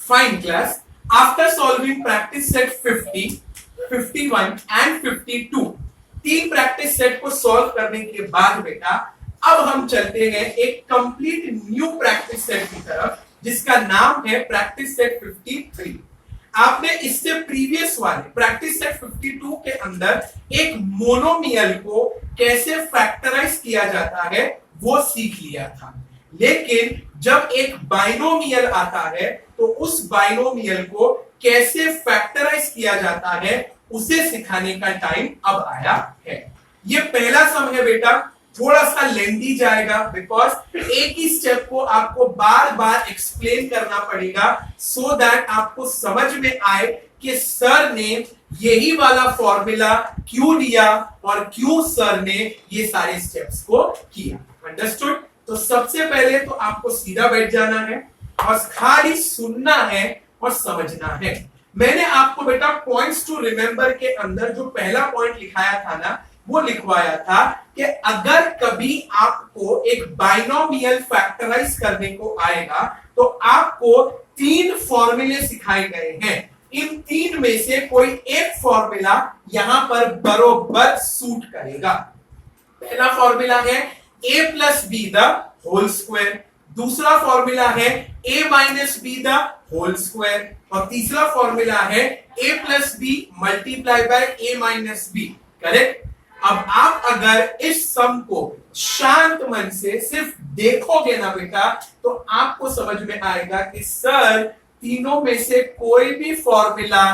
Fine class. After solving practice set 50, 51 and 52, तीन practice set को solve करने के बाद बेटा अब हम चलते हैं एक कंप्लीट न्यू प्रैक्टिस सेट की तरफ जिसका नाम है प्रैक्टिस सेट 53। आपने इससे प्रीवियस वाले प्रैक्टिस सेट 52 के अंदर एक मोनोमियल को कैसे फैक्टराइज किया जाता है वो सीख लिया था, लेकिन जब एक बाइनोमियल आता है तो उस बाइनोमियल को कैसे फैक्टराइज किया जाता है उसे सिखाने का टाइम अब आया है। ये पहला सम है बेटा, थोड़ा सा लेंथी जाएगा बिकॉज एक ही स्टेप को आपको बार बार एक्सप्लेन करना पड़ेगा सो दैट आपको समझ में आए कि सर ने यही वाला फॉर्मूला क्यों दिया और क्यों सर ने ये सारे स्टेप्स को किया। अंडरस्टूड? तो सबसे पहले तो आपको सीधा बैठ जाना है और खाली सुनना है और समझना है। मैंने आपको बेटा पॉइंट्स टू रिमेंबर के अंदर जो पहला पॉइंट लिखाया था ना वो लिखवाया था कि अगर कभी आपको एक बाइनोमियल फैक्टराइज करने को आएगा तो आपको तीन फॉर्मूले सिखाए गए हैं। इन तीन में से कोई एक फॉर्मूला यहां पर बरोबर सूट करेगा। पहला फॉर्मूला है a plus b the whole square, दूसरा फॉर्मूला है a minus b the whole square और तीसरा फॉर्मूला है a plus b multiply by a minus B. Correct? अब आप अगर इस सम को शांत मन से सिर्फ देखोगे ना बेटा तो आपको समझ में आएगा कि सर तीनों में से कोई भी फॉर्मूला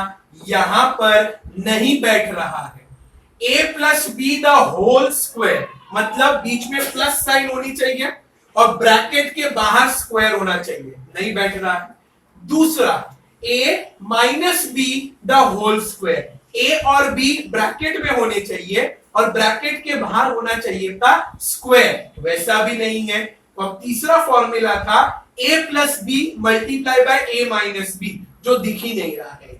यहां पर नहीं बैठ रहा है। a plus b the whole square मतलब बीच में प्लस साइन होनी चाहिए और ब्रैकेट के बाहर स्क्वायर होना चाहिए, नहीं बैठ रहा है। दूसरा a minus b the whole square, a और b ब्रैकेट में होने चाहिए और ब्रैकेट के बाहर होना चाहिए था स्क्वायर, वैसा भी नहीं है। और तीसरा फॉर्मूला था a plus b multiply by a minus b जो दिख ही नहीं रहा है।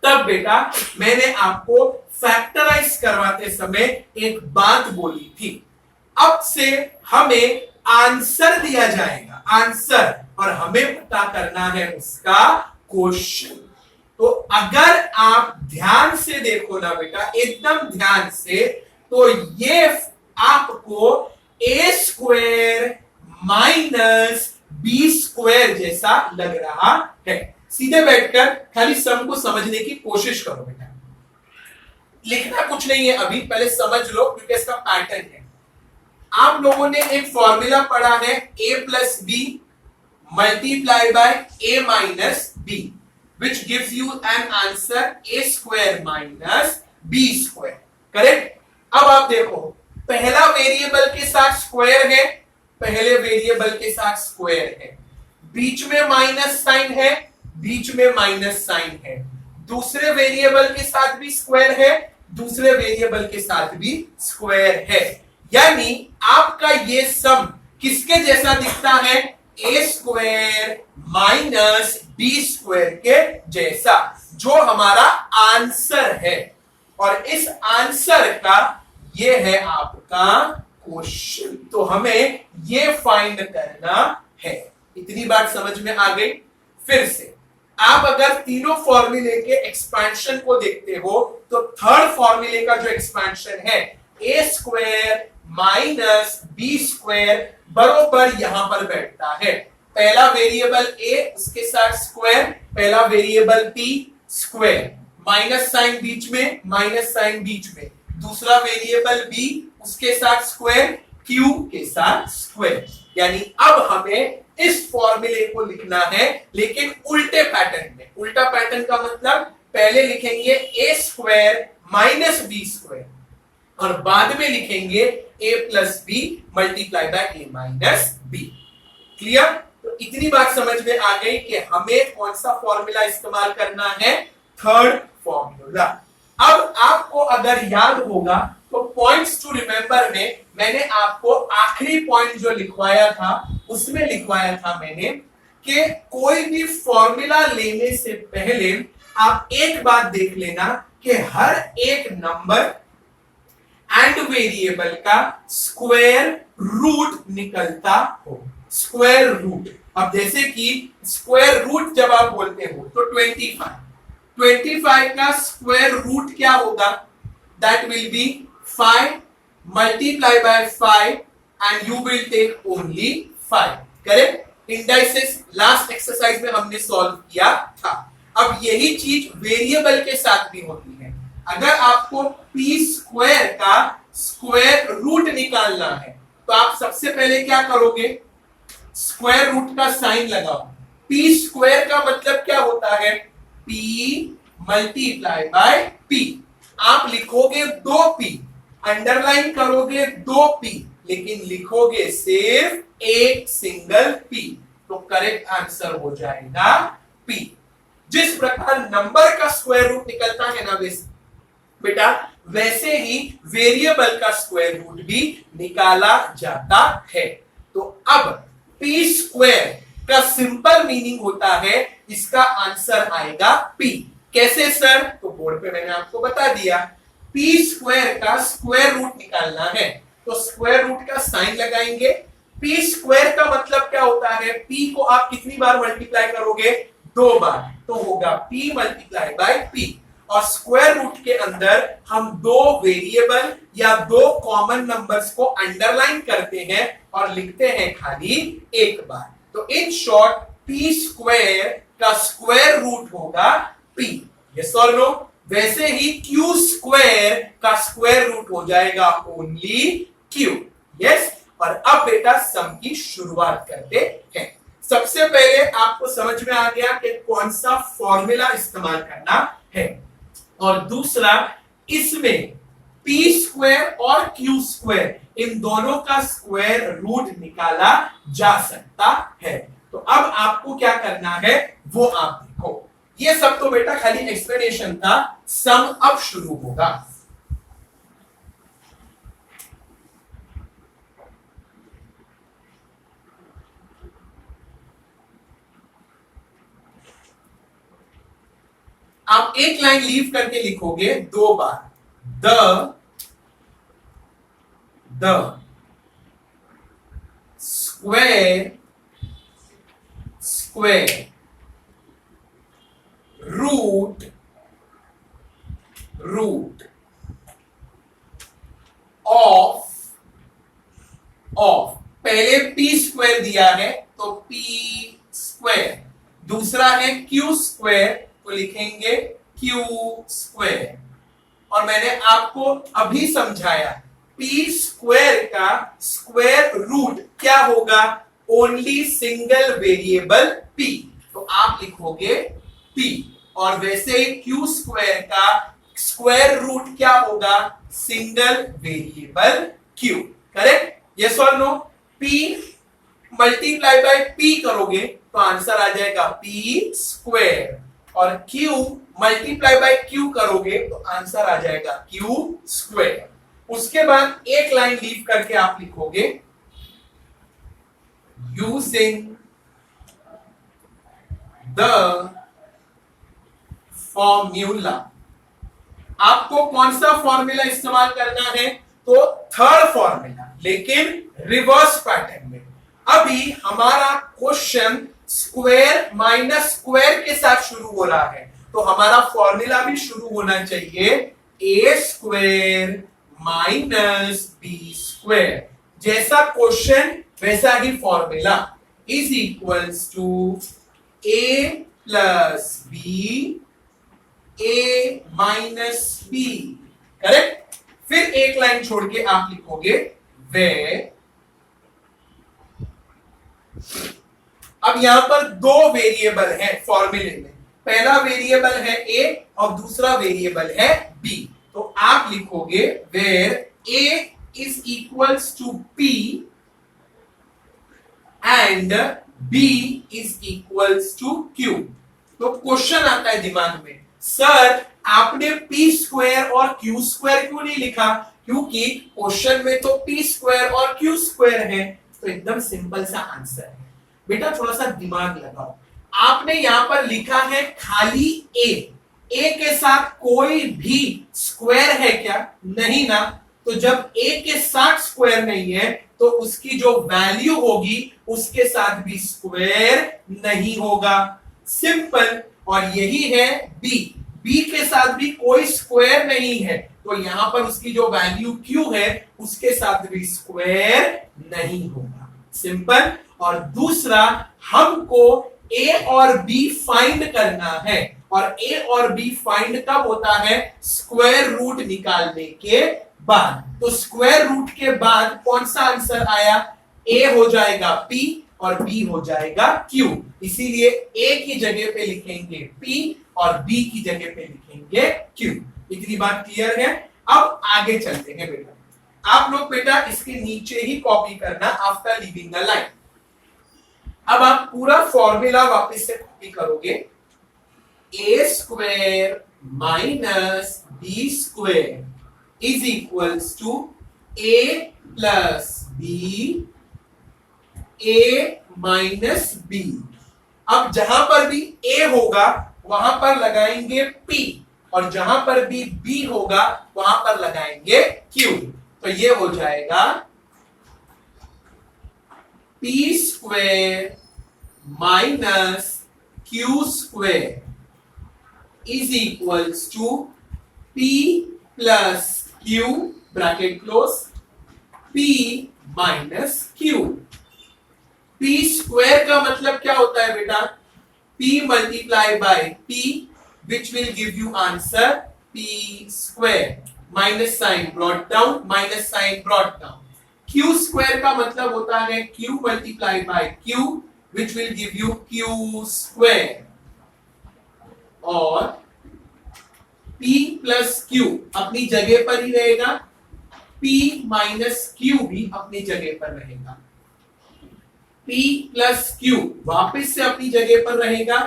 तब बेटा मैंने आपको फैक्टराइज करवाते समय एक बात बोली थी, अब से हमें आंसर दिया जाएगा, आंसर, और हमें पता करना है उसका क्वेश्चन। तो अगर आप ध्यान से देखो ना बेटा, एकदम ध्यान से, तो ये आपको a square minus B square जैसा लग रहा है। सीधे बैठकर खाली सम को समझने की कोशिश करो बेटा, लिखना कुछ नहीं है अभी, पहले समझ लो क्योंकि इसका पैटर्न है। आप लोगों ने एक फॉर्मूला पढ़ा है a plus b multiply by a minus b which gives you an answer a square minus b square. Correct? अब आप देखो पहला वेरिएबल के साथ स्क्वायर है, पहले वेरिएबल के साथ स्क्वायर है, बीच में माइनस साइन है, बीच में माइनस साइन है, दूसरे वेरिएबल के साथ भी स्क्वायर है, दूसरे वेरिएबल के साथ भी स्क्वायर है। यानी आपका ये सम किसके जैसा दिखता है? a square minus B square के जैसा, जो हमारा आंसर है। और इस आंसर का ये है आपका क्वेश्चन, तो हमें ये फाइंड करना है। इतनी बात समझ में आ गई? फिर से आप अगर तीनों फॉर्मूले के एक्सपेंशन को देखते हो तो थर्ड फॉर्मूले का जो एक्सपेंशन है a square minus B square बरोबर यहां पर बैठता है। पहला वेरिएबल a उसके साथ स्क्वायर, पहला variable b square, minus sign बीच में, माइनस साइन बीच में, दूसरा वेरिएबल b उसके साथ स्क्वायर, q के साथ स्क्वायर। यानी अब हमें इस फॉर्मूले को लिखना है लेकिन उल्टे पैटर्न में। उल्टा पैटर्न का मतलब पहले लिखेंगे a square minus B square और बाद में लिखेंगे a plus b multiply by a minus b. Clear? तो इतनी बात समझ में आ गई कि हमें कौन सा फॉर्मूला इस्तेमाल करना है? Third formula. अब आपको अगर याद होगा तो पॉइंट्स टू रिमेंबर में मैंने आपको आखिरी पॉइंट जो लिखवाया था उसमें लिखवाया था मैंने कि कोई भी फॉर्मूला लेने से पहले आप एक बात देख लेना कि हर एक नंबर एंड वेरिएबल का स्क्वायर रूट निकलता हो। स्क्वायर रूट अब जैसे कि स्क्वायर रूट जब आप बोलते हो तो 25 का स्क्वायर रूट क्या होगा, that will be 5 multiply by 5 and you will take only 5, correct. Indices last exercise में हमने सॉल्व किया था। अब यही चीज वेरिएबल के साथ भी होती है। अगर आपको पी स्क्वायर का स्क्वायर रूट निकालना है तो आप सबसे पहले क्या करोगे, स्क्वायर रूट का साइन लगाओ। पी स्क्वायर का मतलब क्या होता है, पी मल्टीप्लाई बाय पी। आप लिखोगे 2p, अंडरलाइन करोगे 2p, लेकिन लिखोगे सिर्फ एक सिंगल p, तो करेक्ट आंसर हो जाएगा p। जिस प्रकार नंबर का स्क्वायर रूट निकलता है ना बेटा, वैसे ही वेरिएबल का स्क्वायर रूट भी निकाला जाता है। तो अब पी स्क्वायर का सिंपल मीनिंग होता है, इसका आंसर आएगा p। कैसे सर, तो बोर्ड पे मैंने आपको बता दिया। पी स्क्वायर का स्क्वायर रूट निकालना है तो स्क्वायर रूट का साइन लगाएंगे। पी स्क्वायर का मतलब क्या होता है, पी को आप कितनी बार मल्टीप्लाई करोगे, 2 बार, तो होगा p मल्टीप्लाई बाय p। और स्क्वायर रूट के अंदर हम 2 वेरिएबल या 2 कॉमन नंबर्स को अंडरलाइन करते हैं और लिखते हैं खाली एक बार। तो इन शॉर्ट p स्क्वायर का स्क्वायर रूट होगा p, यस और नो। वैसे ही q स्क्वायर का स्क्वायर रूट हो जाएगा ओनली q, यस। और अब बेटा सम की शुरुआत करते हैं। सबसे पहले आपको समझ में आ गया कि कौन सा फॉर्मूला इस्तेमाल करना है, और दूसरा इसमें p स्क्वायर और q स्क्वायर इन दोनों का स्क्वायर रूट निकाला जा सकता है। तो अब आपको क्या करना है वो आप देखो। ये सब तो बेटा खाली एक्सप्लेनेशन था, सम अब शुरू होगा। आप एक लाइन लीव करके लिखोगे 2 बार, द स्क्वायर रूट ऑफ पहले p स्क्वायर दिया है तो p स्क्वायर, दूसरा है q स्क्वायर तो लिखेंगे q स्क्वायर। और मैंने आपको अभी समझाया p स्क्वायर का स्क्वायर रूट क्या होगा, ओनली सिंगल वेरिएबल p, तो आप लिखोगे p। और वैसे ही q स्क्वायर का स्क्वायर रूट क्या होगा, single variable q, correct, yes और no. p multiply by p करोगे तो आंसर आ जाएगा p स्क्वायर, और q मल्टीप्लाई बाय q करोगे तो आंसर आ जाएगा q स्क्वायर। उसके बाद एक लाइन लीव करके आप लिखोगे यूजिंग द फॉर्मूला। आपको कौन सा फॉर्मूला इस्तेमाल करना है, तो थर्ड फॉर्मूला, लेकिन रिवर्स पैटर्न में। अभी हमारा क्वेश्चन स्क्वायर माइनस स्क्वायर के साथ शुरू हो रहा है, तो हमारा फॉर्मूला भी शुरू होना चाहिए A square minus B square. जैसा क्वेश्चन वैसा ही formula, is equals to A plus B, A minus B, correct. फिर एक लाइन छोड़ के आप लिखोगे वे। अब यहां पर 2 वेरिएबल है फॉर्मूले में, पहला वेरिएबल है a और दूसरा वेरिएबल है b, तो आप लिखोगे where a is equals to p and b is equals to q। तो क्वेश्चन आता है दिमाग में, सर आपने p स्क्वायर और q स्क्वायर क्यों नहीं लिखा, क्योंकि क्वेश्चन में तो p स्क्वायर और q स्क्वायर है। तो एकदम सिंपल सा आंसर है बेटा, थोड़ा सा दिमाग लगाओ। आपने यहां पर लिखा है खाली a के साथ कोई भी स्क्वायर है क्या, नहीं ना, तो जब a के साथ स्क्वायर नहीं है तो उसकी जो वैल्यू होगी उसके साथ भी स्क्वायर नहीं होगा, सिंपल। और यही है b, b के साथ भी कोई स्क्वायर नहीं है तो यहां पर उसकी जो वैल्यू q है उसके साथ भी स्क्वायर नहीं होगा, सिंपल। और दूसरा, हमको a और b फाइंड करना है और a और b फाइंड कब होता है, स्क्वायर रूट निकालने के बाद। तो स्क्वायर रूट के बाद कौन सा आंसर आया, a हो जाएगा p और b हो जाएगा q, इसीलिए a की जगह पे लिखेंगे p और b की जगह पे लिखेंगे q। इतनी बात क्लियर है। अब आगे चलते हैं बेटा, आप लोग बेटा इसके नीचे ही कॉपी करना आफ्टर लीविंग द लाइन। अब आप पूरा फॉर्मूला वापस से कॉपी करोगे, a square minus b square is equals to a plus b, a minus b। अब जहां पर भी a होगा वहां पर लगाएंगे p और जहां पर भी b होगा वहां पर लगाएंगे q। तो ये हो जाएगा p square minus q square is equals to p plus q bracket close, p minus q। p square का मतलब क्या होता है बेटा, p multiply by p which will give you answer p square, minus sign brought down, minus sign brought down. q square का मतलब होता है q multiply by q which will give you q square, और p plus q अपनी जगह पर ही रहेगा, p minus q भी अपनी जगह पर रहेगा, p प्लस q वापस से अपनी जगह पर रहेगा,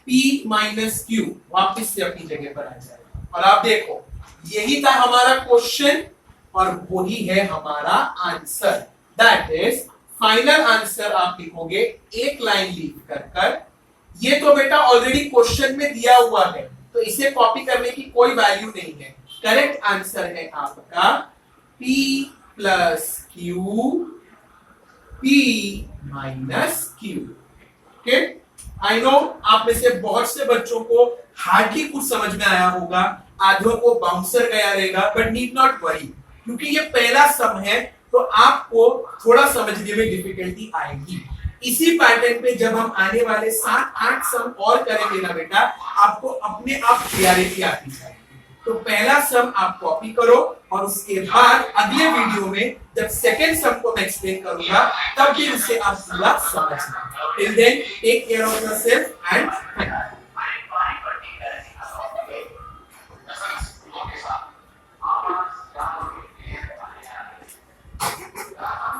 p माइनस q वापस से अपनी जगह पर आ जाएगा। और आप देखो यही था हमारा क्वेश्चन और वही है हमारा answer, that is final answer. आप लिखोगे एक लाइन लीव कर, ये तो बेटा ऑलरेडी क्वेश्चन में दिया हुआ है तो इसे कॉपी करने की कोई वैल्यू नहीं है। करेक्ट आंसर है आपका p plus q, p minus q। Okay, I know आप में से बहुत से बच्चों को हार्डली कुछ समझ में आया होगा, आधों को बाउंसर गया रहेगा, बट नीड नॉट वरी क्योंकि ये पहला सम है तो आपको थोड़ा समझने में डिफिकल्टी आएगी। इसी पैटर्न पे जब हम आने वाले 7-8 सम और करेंगे ना बेटा, आपको अपने आप क्लियरिटी आती जाएगी। तो पहला सम आप कॉपी करो और उसके बाद अगले वीडियो में जब सेकेंड सम को मैं एक्सप्लेन करूंगा तब भी उसे आप पूरा समझना। Till then take care of yourself and